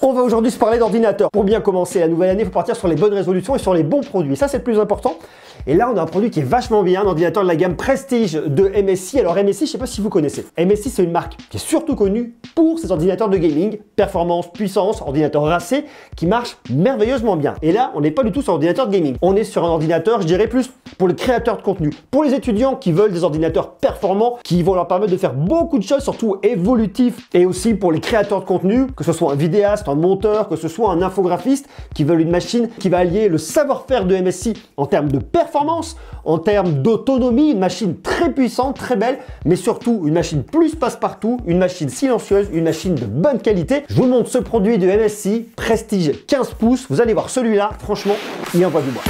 On va aujourd'hui se parler d'ordinateur. Pour bien commencer la nouvelle année, il faut partir sur les bonnes résolutions et sur les bons produits. Ça, c'est le plus important. Et là, on a un produit qui est vachement bien, un ordinateur de la gamme Prestige de MSI. Alors MSI, je ne sais pas si vous connaissez. MSI, c'est une marque qui est surtout connue pour ses ordinateurs de gaming, performance, puissance, ordinateur racé, qui marche merveilleusement bien. Et là, on n'est pas du tout sur un ordinateur de gaming. On est sur un ordinateur, je dirais plus pour les créateurs de contenu, pour les étudiants qui veulent des ordinateurs performants, qui vont leur permettre de faire beaucoup de choses, surtout évolutifs, et aussi pour les créateurs de contenu, que ce soit un vidéaste, un monteur, que ce soit un infographiste, qui veulent une machine qui va allier le savoir-faire de MSI en termes de performance, en termes d'autonomie, une machine très puissante, très belle, mais surtout une machine plus passe-partout, une machine silencieuse, une machine de bonne qualité. Je vous montre ce produit de MSI, Prestige 15 pouces. Vous allez voir celui-là, franchement, il envoie du bois.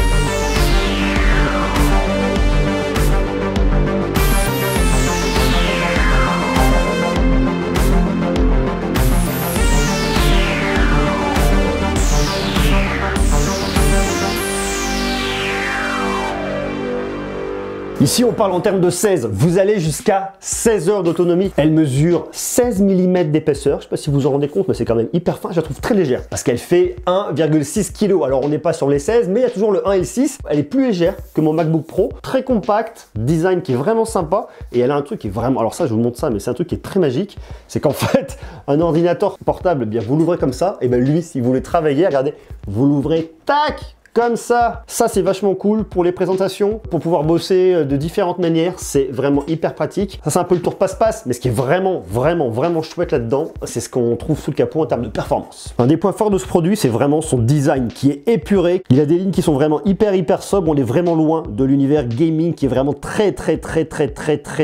Ici, on parle en termes de 16. Vous allez jusqu'à 16 heures d'autonomie. Elle mesure 16 mm d'épaisseur. Je ne sais pas si vous vous en rendez compte, mais c'est quand même hyper fin. Je la trouve très légère parce qu'elle fait 1,6 kg. Alors, on n'est pas sur les 16, mais il y a toujours le 1 et le 6. Elle est plus légère que mon MacBook Pro. Très compacte, design qui est vraiment sympa. Et elle a un truc qui est vraiment... Alors ça, je vous montre ça, mais c'est un truc qui est très magique. C'est qu'en fait, un ordinateur portable, eh bien, vous l'ouvrez comme ça. Et bien lui, si vous voulez travailler, regardez, vous l'ouvrez, tac, comme ça. Ça, c'est vachement cool pour les présentations, pour pouvoir bosser de différentes manières. C'est vraiment hyper pratique. Ça, c'est un peu le tour passe-passe, mais ce qui est vraiment chouette là-dedans, c'est ce qu'on trouve sous le capot en termes de performance. Un des points forts de ce produit, c'est vraiment son design qui est épuré. Il a des lignes qui sont vraiment hyper sobres. On est vraiment loin de l'univers gaming qui est vraiment très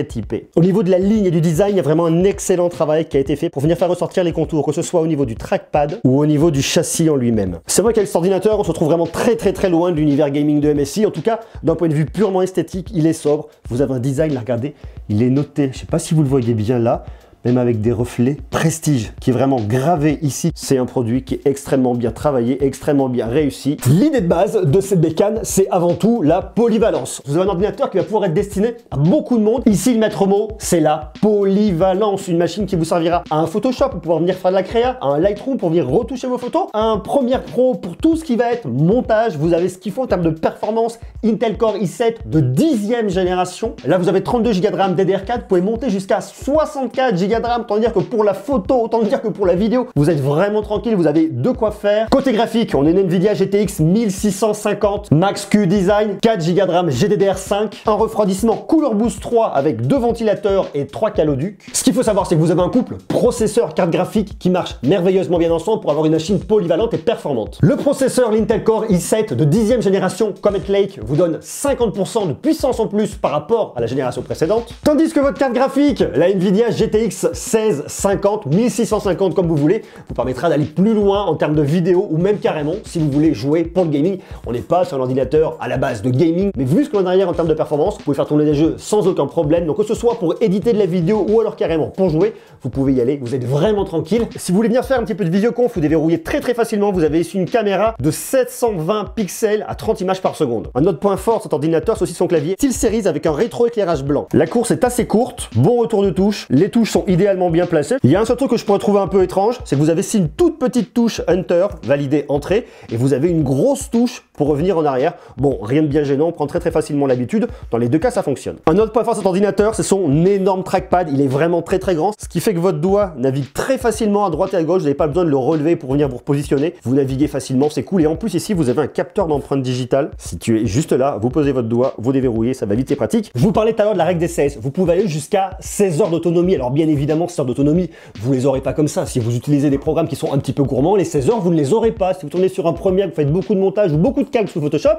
typé. Au niveau de la ligne et du design, il y a vraiment un excellent travail qui a été fait pour venir faire ressortir les contours, que ce soit au niveau du trackpad ou au niveau du châssis en lui-même. C'est vrai qu'avec cet ordinateur, on se retrouve vraiment très loin de l'univers gaming de MSI. En tout cas, d'un point de vue purement esthétique, il est sobre. Vous avez un design, là, regardez, il est noté. Je sais pas si vous le voyez bien là, même avec des reflets Prestige, qui est vraiment gravé ici. C'est un produit qui est extrêmement bien travaillé, extrêmement bien réussi. L'idée de base de cette bécane, c'est avant tout la polyvalence. Vous avez un ordinateur qui va pouvoir être destiné à beaucoup de monde. Ici, le maître mot, c'est la polyvalence. Une machine qui vous servira à un Photoshop pour pouvoir venir faire de la créa, à un Lightroom pour venir retoucher vos photos, à un Premiere Pro pour tout ce qui va être montage. Vous avez ce qu'il faut en termes de performance. Intel Core i7 de 10e génération. Là, vous avez 32 Go de RAM DDR4. Vous pouvez monter jusqu'à 64 Go de RAM, autant dire que pour la photo, autant dire que pour la vidéo, vous êtes vraiment tranquille, vous avez de quoi faire. Côté graphique, on a une Nvidia GTX 1650, Max Q Design, 4 Go de RAM GDDR5, un refroidissement Cooler Boost 3 avec 2 ventilateurs et 3 caloducs. Ce qu'il faut savoir, c'est que vous avez un couple processeur carte graphique qui marche merveilleusement bien ensemble pour avoir une machine polyvalente et performante. Le processeur, l'Intel Core i7 de 10e génération Comet Lake, vous donne 50% de puissance en plus par rapport à la génération précédente. Tandis que votre carte graphique, la Nvidia GTX 1650, 1650 comme vous voulez, vous permettra d'aller plus loin en termes de vidéo ou même carrément si vous voulez jouer pour le gaming. On n'est pas sur un ordinateur à la base de gaming, mais vu ce qu'on a derrière en termes de performance, vous pouvez faire tourner des jeux sans aucun problème. Donc que ce soit pour éditer de la vidéo ou alors carrément pour jouer, vous pouvez y aller, vous êtes vraiment tranquille. Si vous voulez venir faire un petit peu de visioconf, vous déverrouillez très facilement. Vous avez ici une caméra de 720 pixels à 30 images par seconde. Un autre point fort de cet ordinateur, c'est aussi son clavier SteelSeries avec un rétroéclairage blanc. La course est assez courte, bon retour de touche, les touches sont idéalement bien placées. Il y a un seul truc que je pourrais trouver un peu étrange, c'est que vous avez ici une toute petite touche Enter, validée entrée, et vous avez une grosse touche pour revenir en arrière. Bon, rien de bien gênant, on prend très facilement l'habitude. Dans les deux cas, ça fonctionne. Un autre point fort de cet ordinateur, c'est son énorme trackpad. Il est vraiment très grand, ce qui fait que votre doigt navigue très facilement à droite et à gauche. Vous n'avez pas besoin de le relever pour venir vous repositionner. Vous naviguez facilement, c'est cool. Et en plus, ici, vous avez un capteur d'empreinte digitale. Situé juste là, vous posez votre doigt, vous déverrouillez, ça va vite, c'est pratique. Je vous parlais tout à l'heure de la règle des 16. Vous pouvez aller jusqu'à 16 heures d'autonomie. Alors bien évidemment, 16 heures d'autonomie, vous les aurez pas comme ça. Si vous utilisez des programmes qui sont un petit peu gourmands, les 16 heures, vous ne les aurez pas. Si vous tournez sur un Premiere, vous faites beaucoup de montage ou beaucoup de calques sous Photoshop,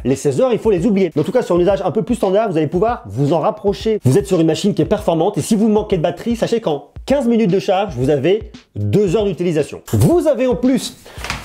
les 16 heures, il faut les oublier. Mais en tout cas, sur un usage un peu plus standard, vous allez pouvoir vous en rapprocher. Vous êtes sur une machine qui est performante et si vous manquez de batterie, sachez qu'en 15 minutes de charge, vous avez 2 heures d'utilisation. Vous avez en plus,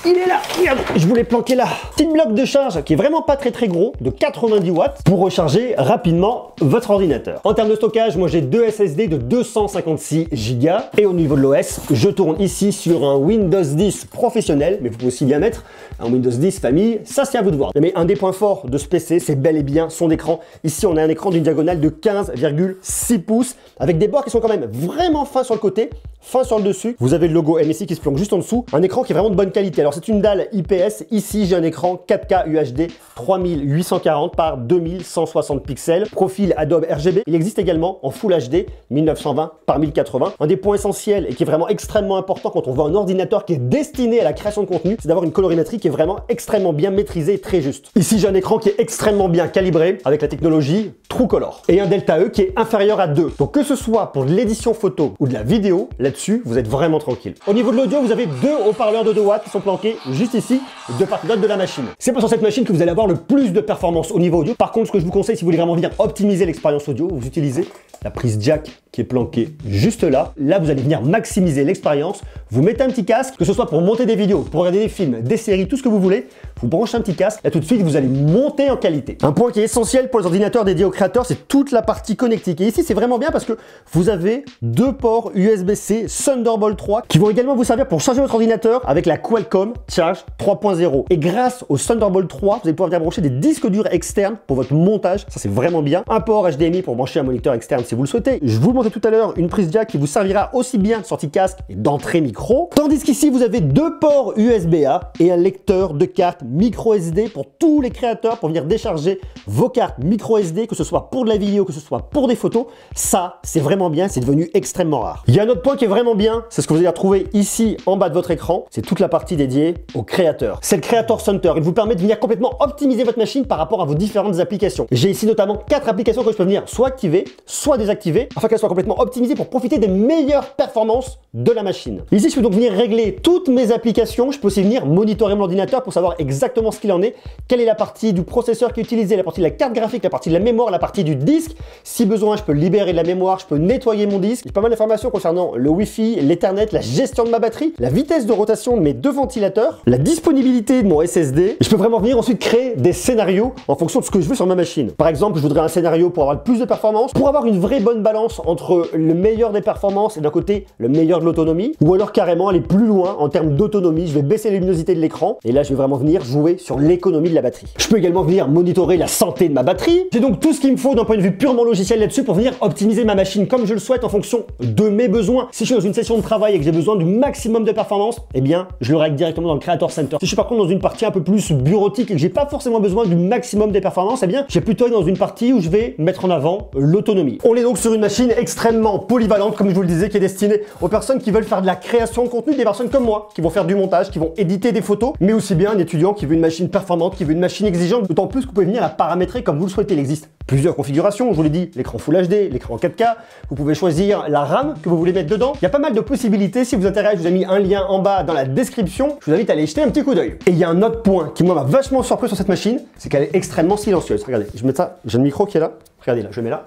il est là, regarde, je vous l'ai planqué là, petit bloc de charge qui est vraiment pas très gros, de 90 watts pour recharger rapidement votre ordinateur. En termes de stockage, moi j'ai 2 SSD de 256 Go et au niveau de l'OS, je tourne ici sur un Windows 10 professionnel, mais vous pouvez aussi bien mettre un Windows 10 famille, ça c'est à vous de voir. Mais un des points forts de ce PC, c'est bel et bien son écran. Ici, on a un écran d'une diagonale de 15,6 pouces avec des bords qui sont quand même vraiment fins sur le côté, fin sur le dessus. Vous avez le logo MSI qui se plonge juste en dessous. Un écran qui est vraiment de bonne qualité. Alors c'est une dalle IPS. Ici j'ai un écran 4K UHD 3840 par 2160 pixels. Profil Adobe RGB. Il existe également en Full HD 1920 par 1080. Un des points essentiels et qui est vraiment extrêmement important quand on veut un ordinateur qui est destiné à la création de contenu, c'est d'avoir une colorimétrie qui est vraiment extrêmement bien maîtrisée et très juste. Ici j'ai un écran qui est extrêmement bien calibré avec la technologie TrueColor et un delta E qui est inférieur à 2. Donc que ce soit pour de l'édition photo ou de la vidéo, là-dessus vous êtes vraiment tranquille. Au niveau de l'audio, vous avez deux haut-parleurs de 2 watts qui sont planqués juste ici, de part et d'autre de la machine. C'est pas sur cette machine que vous allez avoir le plus de performance au niveau audio. Par contre, ce que je vous conseille, si vous voulez vraiment venir optimiser l'expérience audio, vous utilisez la prise jack qui est planquée juste là. Là, vous allez venir maximiser l'expérience. Vous mettez un petit casque, que ce soit pour monter des vidéos, pour regarder des films, des séries, tout ce que vous voulez. Vous branchez un petit casque et tout de suite, vous allez monter en qualité. Un point qui est essentiel pour les ordinateurs dédiés aux créateurs, c'est toute la partie connectique. Et ici, c'est vraiment bien parce que vous avez 2 ports USB-C Thunderbolt 3 qui vont également vous servir pour charger votre ordinateur avec la Qualcomm Charge 3.0. Et grâce au Thunderbolt 3, vous allez pouvoir venir brancher des disques durs externes pour votre montage. Ça, c'est vraiment bien. Un port HDMI pour brancher un moniteur externe si vous le souhaitez. Je vous le montrais tout à l'heure, une prise jack qui vous servira aussi bien de sortie casque et d'entrée micro. Tandis qu'ici, vous avez 2 ports USB-A et un lecteur de cartes micro SD pour tous les créateurs pour venir décharger vos cartes micro SD, que ce soit pour de la vidéo, que ce soit pour des photos. Ça, c'est vraiment bien, c'est devenu extrêmement rare. Il y a un autre point qui est vraiment bien, c'est ce que vous allez retrouver ici en bas de votre écran. C'est toute la partie dédiée aux créateurs. C'est le Creator Center. Il vous permet de venir complètement optimiser votre machine par rapport à vos différentes applications. J'ai ici notamment 4 applications que je peux venir soit activer, soit désactiver, afin qu'elles soient complètement optimisées pour profiter des meilleures performances de la machine. Ici, je peux donc venir régler toutes mes applications. Je peux aussi venir monitorer mon ordinateur pour savoir exactement ce qu'il en est, quelle est la partie du processeur qui est utilisée, la partie de la carte graphique, la partie de la mémoire, la partie du disque. Si besoin, je peux libérer de la mémoire, je peux nettoyer mon disque. J'ai pas mal d'informations concernant le Wi-Fi, l'Ethernet, la gestion de ma batterie, la vitesse de rotation de mes 2 ventilateurs, la disponibilité de mon SSD. Et je peux vraiment venir ensuite créer des scénarios en fonction de ce que je veux sur ma machine. Par exemple, je voudrais un scénario pour avoir le plus de performance, pour avoir une vraie bonne balance entre le meilleur des performances et d'un côté le meilleur de l'autonomie, ou alors carrément aller plus loin en termes d'autonomie. Je vais baisser la luminosité de l'écran et là je vais vraiment venir jouer sur l'économie de la batterie. Je peux également venir monitorer la santé de ma batterie. J'ai donc tout ce qu'il me faut d'un point de vue purement logiciel là-dessus pour venir optimiser ma machine comme je le souhaite en fonction de mes besoins. Si je suis dans une session de travail et que j'ai besoin du maximum de performance, eh bien je le règle directement dans le Creator Center. Si je suis par contre dans une partie un peu plus bureautique et que j'ai pas forcément besoin du maximum des performances, eh bien j'ai plutôt aller dans une partie où je vais mettre en avant l'autonomie. On est donc sur une machine extrêmement polyvalente, comme je vous le disais, qui est destinée aux personnes qui veulent faire de la création de contenu, des personnes comme moi, qui vont faire du montage, qui vont éditer des photos, mais aussi bien un étudiant qui veut une machine performante, qui veut une machine exigeante, d'autant plus que vous pouvez venir la paramétrer comme vous le souhaitez. Il existe plusieurs configurations, je vous l'ai dit, l'écran Full HD, l'écran 4K, vous pouvez choisir la RAM que vous voulez mettre dedans. Il y a pas mal de possibilités. Si vous vous intéressez, je vous ai mis un lien en bas dans la description. Je vous invite à aller jeter un petit coup d'œil. Et il y a un autre point qui moi m'a vachement surpris sur cette machine, c'est qu'elle est extrêmement silencieuse. Regardez, je mets ça, j'ai le micro qui est là. Regardez là, je le mets là.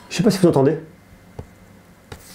Je sais pas si vous entendez.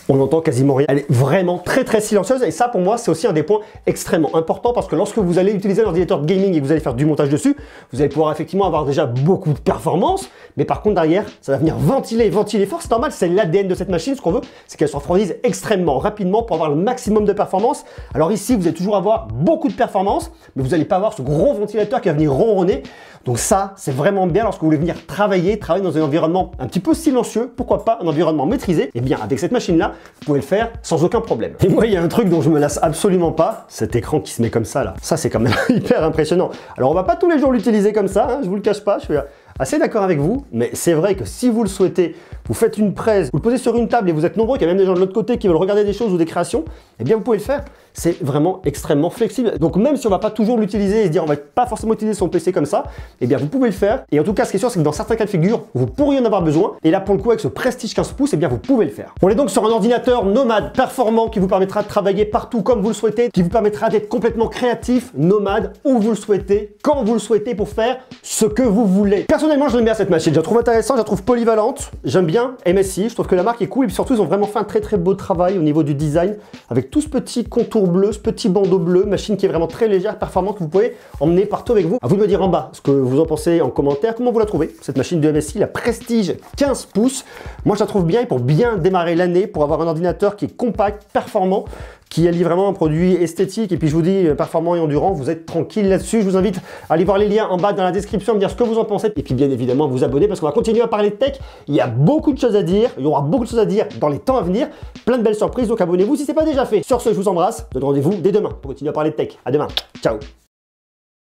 On n'entend quasiment rien. Elle est vraiment très silencieuse et ça pour moi c'est aussi un des points extrêmement importants parce que lorsque vous allez utiliser un ordinateur de gaming et que vous allez faire du montage dessus, vous allez pouvoir effectivement avoir déjà beaucoup de performance, mais par contre derrière ça va venir ventiler fort, c'est normal, c'est l'ADN de cette machine. Ce qu'on veut c'est qu'elle se refroidisse extrêmement rapidement pour avoir le maximum de performance. Alors ici vous allez toujours avoir beaucoup de performance, mais vous n'allez pas avoir ce gros ventilateur qui va venir ronronner. Donc ça, c'est vraiment bien lorsque vous voulez venir travailler dans un environnement un petit peu silencieux, pourquoi pas un environnement maîtrisé. Et bien avec cette machine-là, vous pouvez le faire sans aucun problème. Et moi, il y a un truc dont je me lasse absolument pas, cet écran qui se met comme ça là. Ça, c'est quand même hyper impressionnant. Alors on va pas tous les jours l'utiliser comme ça, hein, je vous le cache pas, je suis assez d'accord avec vous, mais c'est vrai que si vous le souhaitez, vous faites une presse, vous le posez sur une table et vous êtes nombreux, qu'il y a même des gens de l'autre côté qui veulent regarder des choses ou des créations, eh bien vous pouvez le faire. C'est vraiment extrêmement flexible. Donc même si on va pas toujours l'utiliser et se dire on va pas forcément utiliser son PC comme ça, eh bien vous pouvez le faire. Et en tout cas, ce qui est sûr, c'est que dans certains cas de figure, vous pourriez en avoir besoin. Et là, pour le coup, avec ce Prestige 15 pouces, eh bien vous pouvez le faire. On est donc sur un ordinateur nomade, performant, qui vous permettra de travailler partout comme vous le souhaitez, qui vous permettra d'être complètement créatif, nomade, où vous le souhaitez, quand vous le souhaitez, pour faire ce que vous voulez. Personnellement, je l'aime bien cette machine. Je la trouve intéressante, je la trouve polyvalente. J'aime bien MSI. Je trouve que la marque est cool et puis surtout, ils ont vraiment fait un très beau travail au niveau du design avec tout ce petit contour bleu, ce petit bandeau bleu, machine qui est vraiment très légère, performante, que vous pouvez emmener partout avec vous. À vous de me dire en bas ce que vous en pensez en commentaire, comment vous la trouvez, cette machine de MSI, la Prestige 15 pouces. Moi, je la trouve bien et pour bien démarrer l'année, pour avoir un ordinateur qui est compact, performant, qui allie vraiment un produit esthétique et puis je vous dis performant et endurant, vous êtes tranquille là-dessus. Je vous invite à aller voir les liens en bas dans la description, me dire ce que vous en pensez et puis bien évidemment vous abonner parce qu'on va continuer à parler de tech. Il y a beaucoup de choses à dire, il y aura beaucoup de choses à dire dans les temps à venir, plein de belles surprises, donc abonnez-vous si ce n'est pas déjà fait. Sur ce, je vous embrasse, je vous donne rendez-vous dès demain pour continuer à parler de tech. À demain, ciao.